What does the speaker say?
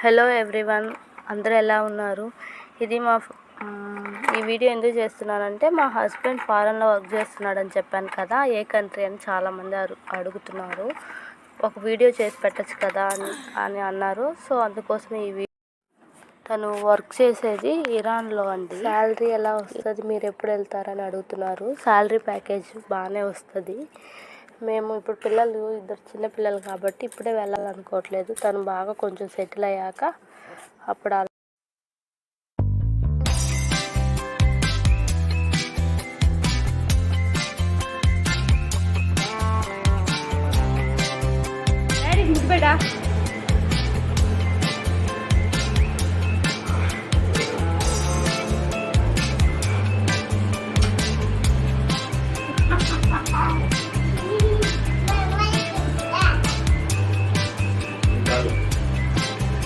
Hello everyone, అందరూ ఎలా ఉన్నారు? ఇది ఈ వీడియో ఎందుకు చేస్తున్నానంటే మా హస్బెండ్ ఫారెన్లో వర్క్ చేస్తున్నాడని చెప్పాను కదా, ఏ కంట్రీ అని చాలామంది అడుగుతున్నారు. ఒక వీడియో చేసి పెట్టచ్చు కదా అని అన్నారు. సో అందుకోసమే తను వర్క్ చేసేది ఇరాన్లో అండి. శాలరీ ఎలా వస్తుంది, మీరు ఎప్పుడు వెళ్తారని అడుగుతున్నారు. శాలరీ ప్యాకేజ్ బాగానే వస్తుంది. మేము ఇప్పుడు ఇద్దరు చిన్నపిల్లలు కాబట్టి ఇప్పుడే వెళ్ళాలనుకోవట్లేదు. తను బాగా కొంచెం సెటిల్ అయ్యాక అప్పుడు